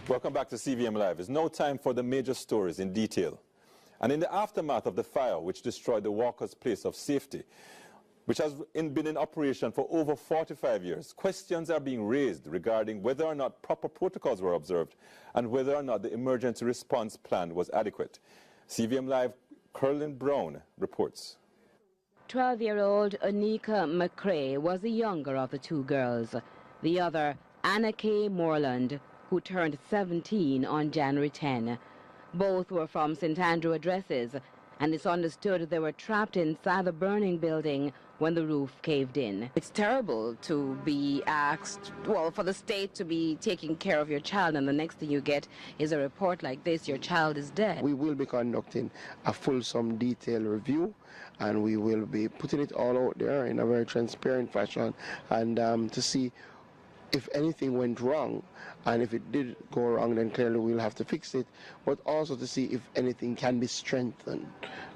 Welcome back to CVM Live. It's now time for the major stories in detail. And in the aftermath of the fire which destroyed the Walker's Place of Safety, which has been in operation for over 45 years, questions are being raised regarding whether or not proper protocols were observed and whether or not the emergency response plan was adequate. CVM Live, Curlin Brown reports. 12-year-old Anika McCrae was the younger of the two girls. The other, Anna K. Moreland, who turned 17 on January 10. Both were from St. Andrew addresses, and it's understood they were trapped inside the burning building when the roof caved in. It's terrible to be asked, well, for the state to be taking care of your child, and the next thing you get is a report like this, your child is dead. We will be conducting a fulsome detailed review, and we will be putting it all out there in a very transparent fashion, and to see if anything went wrong, and if it did go wrong, then clearly we'll have to fix it, but also to see if anything can be strengthened,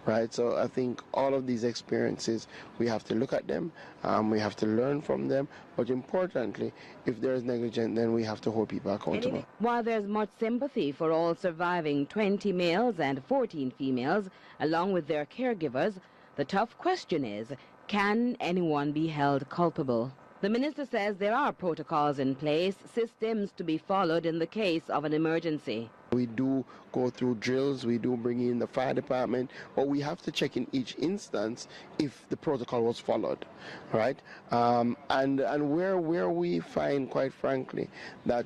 right? So I think all of these experiences, we have to look at them, we have to learn from them, but importantly, if there is negligence, then we have to hold people accountable. While there's much sympathy for all surviving 20 males and 14 females, along with their caregivers, the tough question is, can anyone be held culpable? The minister says there are protocols in place, systems to be followed in the case of an emergency. We do go through drills, we do bring in the fire department, but we have to check in each instance if the protocol was followed, right? And where we find, quite frankly, that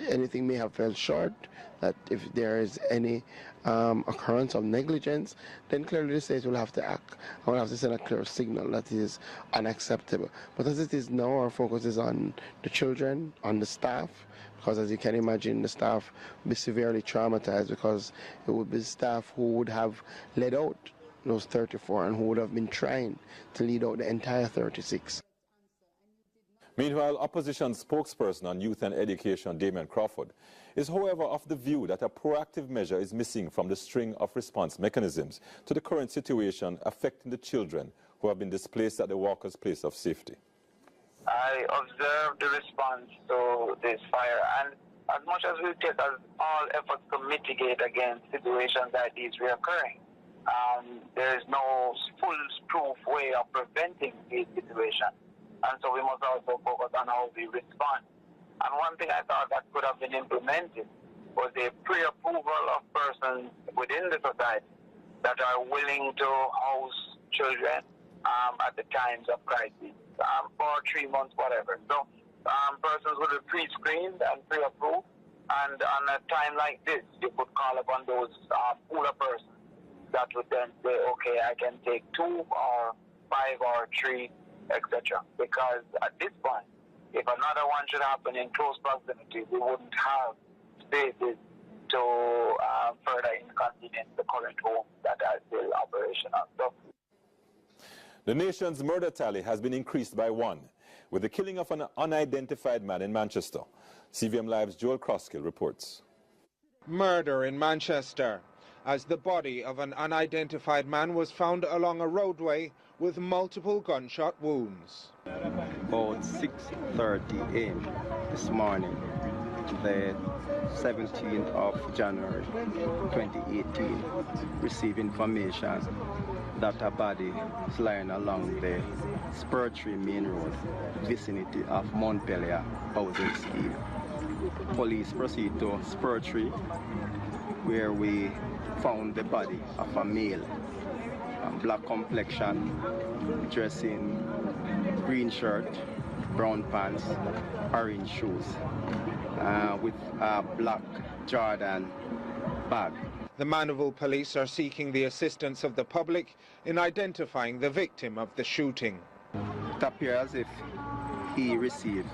anything may have fell short, that if there is any occurrence of negligence, then clearly the state will have to act. I will have to send a clear signal that is unacceptable. But as it is now, our focus is on the children, on the staff, because as you can imagine, the staff will be severely traumatized, because it would be staff who would have led out those 34 and who would have been trying to lead out the entire 36. Meanwhile, opposition spokesperson on youth and education, Damian Crawford, is however of the view that a proactive measure is missing from the string of response mechanisms to the current situation affecting the children who have been displaced at the Walker's Place of Safety. I observed the response to this fire, and as much as we take all efforts to mitigate against situations like these reoccurring, there is no foolproof way of preventing these situations. And so we must also focus on how we respond. And one thing I thought that could have been implemented was a pre-approval of persons within the society that are willing to house children at the times of crisis, for 3 months, whatever. So persons would be pre-screened and pre-approved, and on a time like this, you could call upon those older persons that would then say, okay, I can take 2 or 5 or 3, etc. Because at this point, if another one should happen in close proximity, we wouldn't have spaces to further inconvenience the current homes that are still operational. So, the nation's murder tally has been increased by 1, with the killing of an unidentified man in Manchester. CVM Live's Joel Croskill reports. Murder in Manchester, as the body of an unidentified man was found along a roadway with multiple gunshot wounds. About 6:30 a.m. this morning, the 17th of January 2018, received information that a body is lying along the Spur Tree Main Road, vicinity of Montpelier housing scheme. Police proceed to Spur Tree, where we found the body of a male, black complexion, dressed in green shirt, brown pants, orange shoes, with a black Jordan bag. The Mandeville police are seeking the assistance of the public in identifying the victim of the shooting. It appears as if he received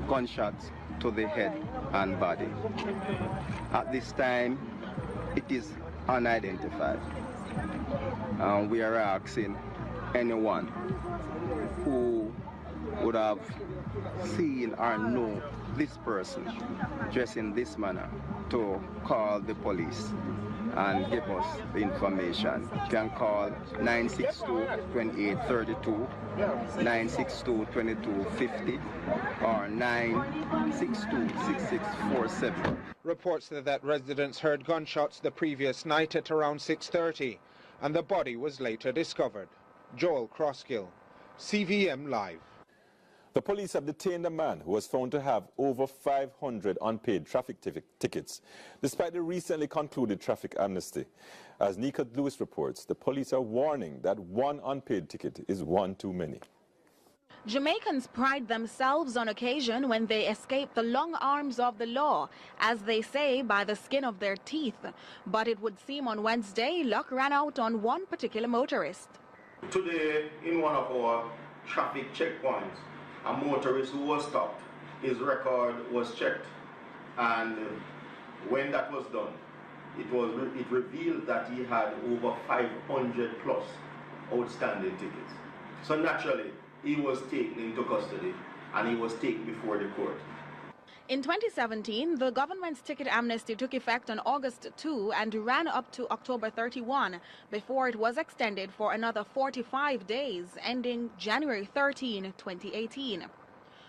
gunshots to the head and body. At this time, it is unidentified. We are asking anyone who would have seen or know this person dressed in this manner to call the police and give us the information. You can call 962-2832, 962-2250, or 962-6647. Reports that residents heard gunshots the previous night at around 6:30, and the body was later discovered. Joel Crosskill, CVM Live. The police have detained a man who was found to have over 500 unpaid traffic tickets, despite the recently concluded traffic amnesty. As Nika Lewis reports, the police are warning that one unpaid ticket is one too many. Jamaicans pride themselves on occasion when they escape the long arms of the law, as they say, by the skin of their teeth. But it would seem on Wednesday, luck ran out on one particular motorist. Today, in one of our traffic checkpoints, a motorist who was stopped, his record was checked, and when that was done, it revealed that he had over 500 plus outstanding tickets. So naturally, he was taken into custody and he was taken before the court. In 2017, the government's ticket amnesty took effect on August 2 and ran up to October 31 before it was extended for another 45 days, ending January 13, 2018.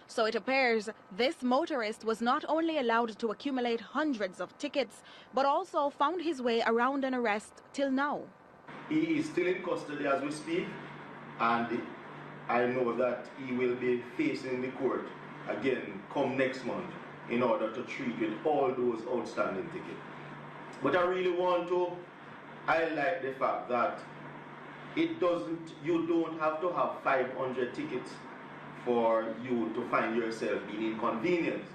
So it appears this motorist was not only allowed to accumulate hundreds of tickets, but also found his way around an arrest till now. He is still in custody as we speak, and I know that he will be facing the court again come next month in order to treat with all those outstanding tickets. But I really want to highlight the fact that you don't have to have 500 tickets for you to find yourself being inconvenienced.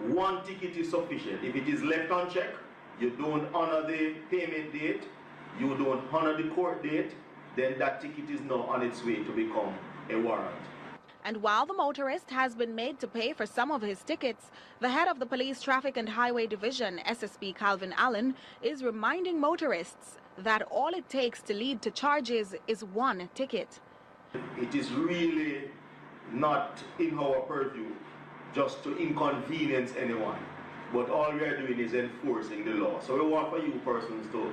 One ticket is sufficient. If it is left unchecked, you don't honor the payment date, you don't honor the court date, then that ticket is now on its way to become a warrant. And while the motorist has been made to pay for some of his tickets, the head of the Police Traffic and Highway Division, SSP Calvin Allen, is reminding motorists that all it takes to lead to charges is one ticket. It is really not in our purview just to inconvenience anyone, but all we are doing is enforcing the law. So we want for you persons to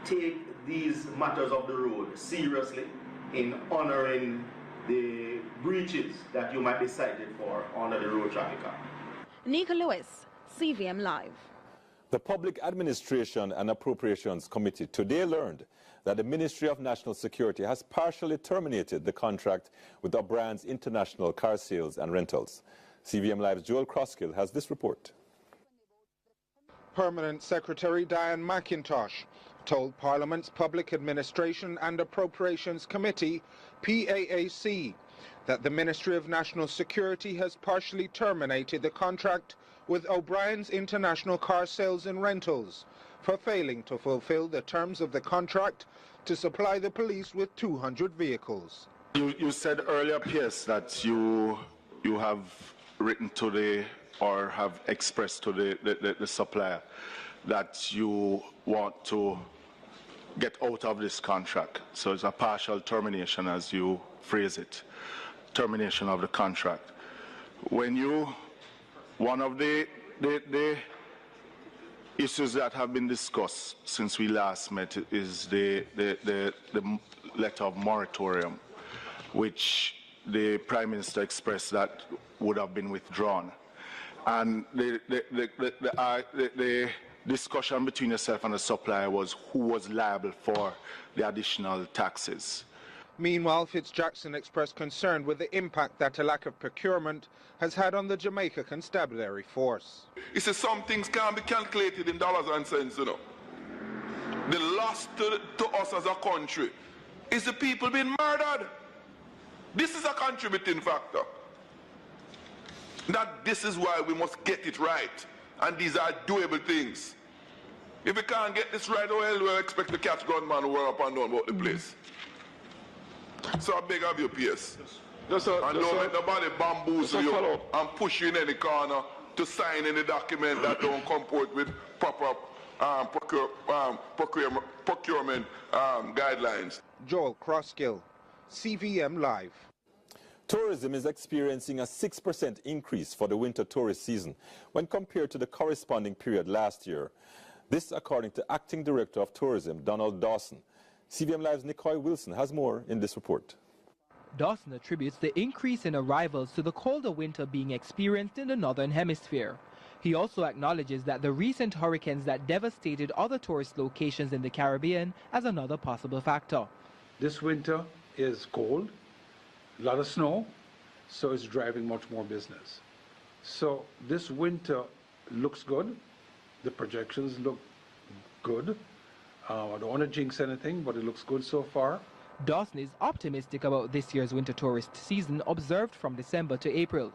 take these matters of the road seriously in honoring the breaches that you might be cited for under the Road Traffic Act. Nika Lewis, CVM Live. The Public Administration and Appropriations Committee today learned that the Ministry of National Security has partially terminated the contract with O'Brien's International Car Sales and Rentals. CVM Live's Joel Crosskill has this report. Permanent Secretary Diane McIntosh told Parliament's Public Administration and Appropriations Committee, PAAC, that the Ministry of National Security has partially terminated the contract with O'Brien's International Car Sales and Rentals for failing to fulfill the terms of the contract to supply the police with 200 vehicles. You said earlier, Pierce, that you have written to or have expressed to the supplier that you want to get out of this contract. So it's a partial termination, as you phrase it, termination of the contract. One of the issues that have been discussed since we last met is the letter of moratorium, which the Prime Minister expressed that would have been withdrawn. And the discussion between yourself and the supplier was who was liable for the additional taxes. Meanwhile, Fitzjackson expressed concern with the impact that a lack of procurement has had on the Jamaica Constabulary Force. He says some things can't be calculated in dollars and cents, you know. The loss to us as a country is the people being murdered. This is a contributing factor. That this is why we must get it right. And these are doable things. If we can't get this right, well, we'll expect to catch gunman who are up and down about the place. So I beg of you, PS. And don't let nobody bamboozle you and push you in any corner to sign any document that don't comport with proper procurement guidelines. Joel Crosskill, CVM Live. Tourism is experiencing a 6% increase for the winter tourist season when compared to the corresponding period last year. This according to Acting Director of Tourism, Donald Dawson. CVM Live's Nicole Wilson has more in this report. Dawson attributes the increase in arrivals to the colder winter being experienced in the northern hemisphere. He also acknowledges that the recent hurricanes that devastated other tourist locations in the Caribbean as another possible factor. This winter is cold, a lot of snow, so it's driving much more business. So this winter looks good. The projections look good. I don't want to jinx anything, but it looks good so far. Dawson is optimistic about this year's winter tourist season observed from December to April.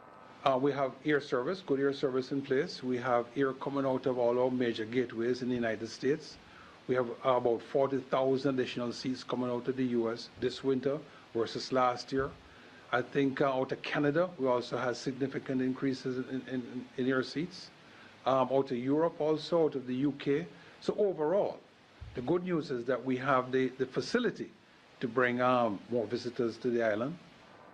We have air service, good air service in place. We have air coming out of all our major gateways in the United States. We have about 40,000 additional seats coming out of the U.S. this winter versus last year. I think out of Canada, we also have significant increases in air seats. Out of Europe also, out of the UK. So overall, the good news is that we have the facility to bring more visitors to the island.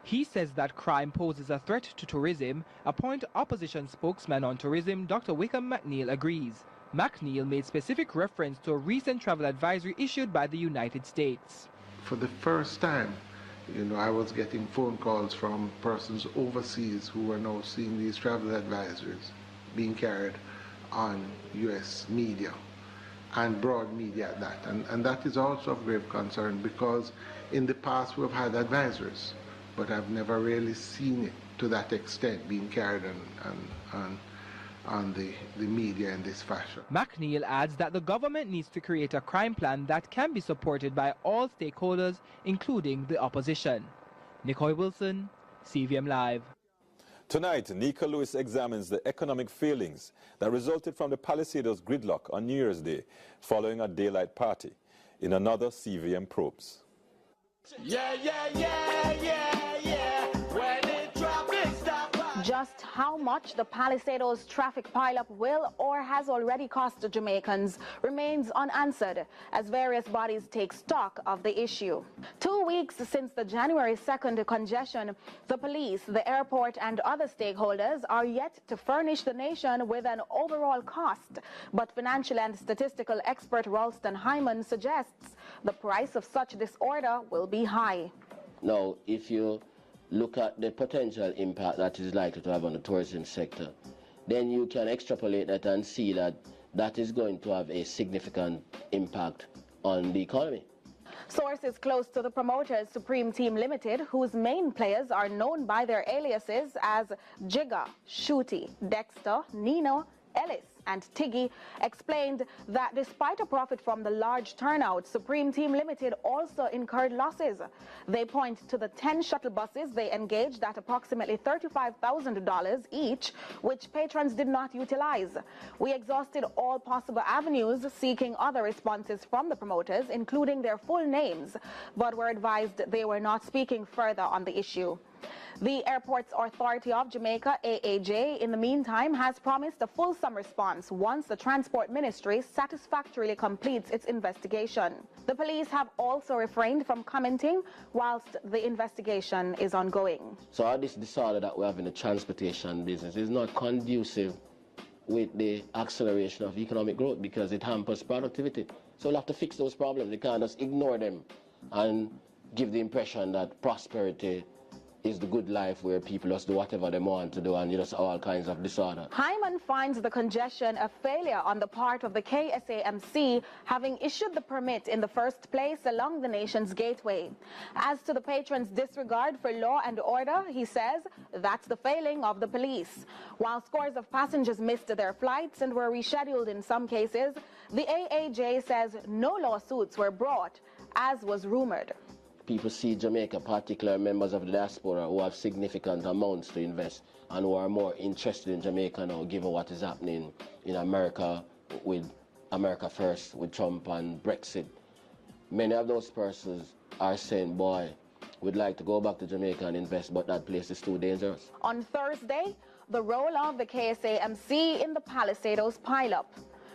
He says that crime poses a threat to tourism, a point opposition spokesman on tourism Dr. Wickham McNeil agrees. McNeil made specific reference to a recent travel advisory issued by the United States. For the first time, I was getting phone calls from persons overseas who were now seeing these travel advisories being carried on U.S. media and broad media at that. And that is also of grave concern because in the past we've had advisories, but I've never really seen it to that extent being carried on the media in this fashion. McNeil adds that the government needs to create a crime plan that can be supported by all stakeholders, including the opposition. Nicole Wilson, CVM Live. Tonight, Nika Lewis examines the economic failings that resulted from the Palisadoes gridlock on New Year's Day following a daylight party in another CVM Probes. Just how much the Palisadoes traffic pileup will or has already cost Jamaicans remains unanswered as various bodies take stock of the issue. 2 weeks since the January 2nd congestion, the police, the airport and other stakeholders are yet to furnish the nation with an overall cost. But financial and statistical expert Ralston Hyman suggests the price of such disorder will be high. Now, if you look at the potential impact that is likely to have on the tourism sector, then you can extrapolate that and see that that is going to have a significant impact on the economy. Sources close to the promoters, Supreme Team Limited, whose main players are known by their aliases as Jigga, Shooty, Dexter, Nino, Ellis and Tiggy, explained that despite a profit from the large turnout, Supreme Team Limited also incurred losses. They point to the 10 shuttle buses they engaged at approximately $35,000 each, which patrons did not utilize. We exhausted all possible avenues seeking other responses from the promoters, including their full names, but were advised they were not speaking further on the issue. The Airports Authority of Jamaica, AAJ, in the meantime, has promised a fulsome response once the Transport Ministry satisfactorily completes its investigation. The police have also refrained from commenting whilst the investigation is ongoing. So all this disorder that we have in the transportation business is not conducive with the acceleration of economic growth because it hampers productivity. So we'll have to fix those problems. We can't just ignore them and give the impression that prosperity is the good life where people just do whatever they want to do and just all kinds of disorder. Hyman finds the congestion a failure on the part of the KSAMC, having issued the permit in the first place along the nation's gateway. As to the patrons' disregard for law and order, he says that's the failing of the police. While scores of passengers missed their flights and were rescheduled in some cases, the AAJ says no lawsuits were brought, as was rumored. People see Jamaica, particularly members of the diaspora who have significant amounts to invest and who are more interested in Jamaica now, given what is happening in America with America First, with Trump and Brexit. Many of those persons are saying, boy, we'd like to go back to Jamaica and invest, but that place is too dangerous. On Thursday, the role of the KSAMC in the Palisadoes pileup.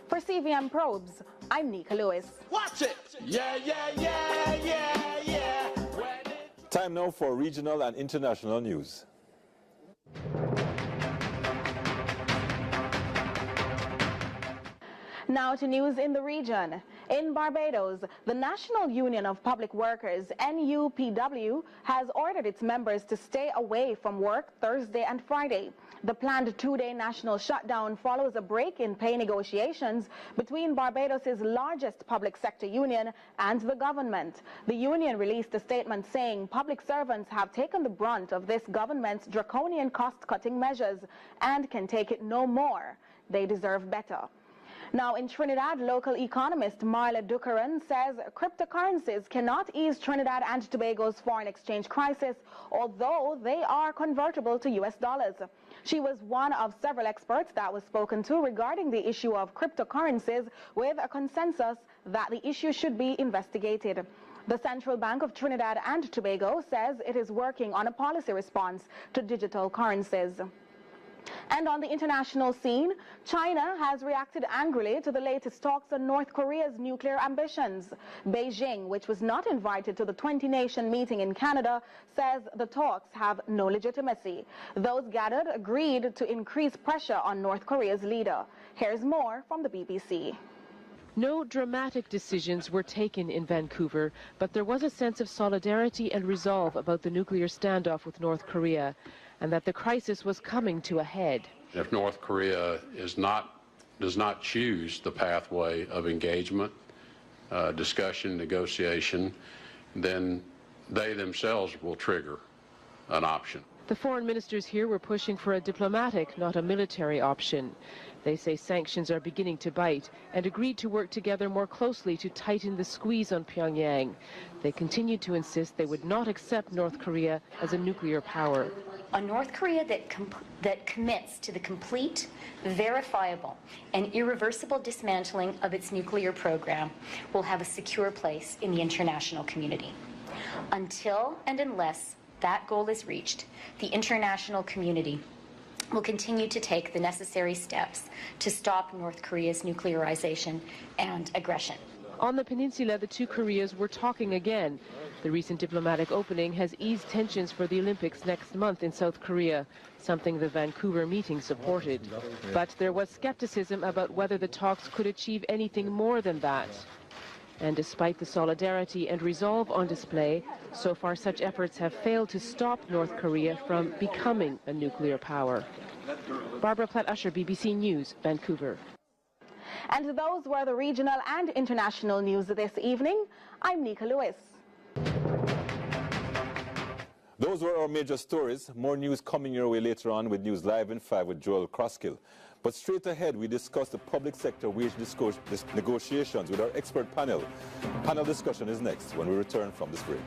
For CVM Probes, I'm Nika Lewis. Watch it! Yeah. Time now for regional and international news. Now to news in the region. In Barbados, the National Union of Public Workers, NUPW, has ordered its members to stay away from work Thursday and Friday. The planned two-day national shutdown follows a break in pay negotiations between Barbados' largest public sector union and the government. The union released a statement saying public servants have taken the brunt of this government's draconian cost-cutting measures and can take it no more. They deserve better. Now, in Trinidad, local economist Marla Dukaran says cryptocurrencies cannot ease Trinidad and Tobago's foreign exchange crisis, although they are convertible to US dollars. She was one of several experts that was spoken to regarding the issue of cryptocurrencies, with a consensus that the issue should be investigated. The Central Bank of Trinidad and Tobago says it is working on a policy response to digital currencies. And on the international scene, China has reacted angrily to the latest talks on North Korea's nuclear ambitions. Beijing, which was not invited to the 20-nation meeting in Canada, says the talks have no legitimacy. Those gathered agreed to increase pressure on North Korea's leader. Here's more from the BBC. No dramatic decisions were taken in Vancouver, but there was a sense of solidarity and resolve about the nuclear standoff with North Korea, and that the crisis was coming to a head. If North Korea does not choose the pathway of engagement, discussion, negotiation, then they themselves will trigger an option. The foreign ministers here were pushing for a diplomatic, not a military option. They say sanctions are beginning to bite and agreed to work together more closely to tighten the squeeze on Pyongyang. They continued to insist they would not accept North Korea as a nuclear power. A North Korea that commits to the complete, verifiable, and irreversible dismantling of its nuclear program will have a secure place in the international community. Until and unless that goal is reached, the international community will continue to take the necessary steps to stop North Korea's nuclearization and aggression. On the peninsula, the two Koreas were talking again. The recent diplomatic opening has eased tensions for the Olympics next month in South Korea, something the Vancouver meeting supported. But there was skepticism about whether the talks could achieve anything more than that. And despite the solidarity and resolve on display, so far such efforts have failed to stop North Korea from becoming a nuclear power. Barbara Platt-Usher, BBC News, Vancouver. And those were the regional and international news this evening. I'm Nika Lewis. Those were our major stories. More news coming your way later on with News Live in 5 with Joel Croskill. But straight ahead, we discuss the public sector wage negotiations with our expert panel. Panel discussion is next when we return from this break.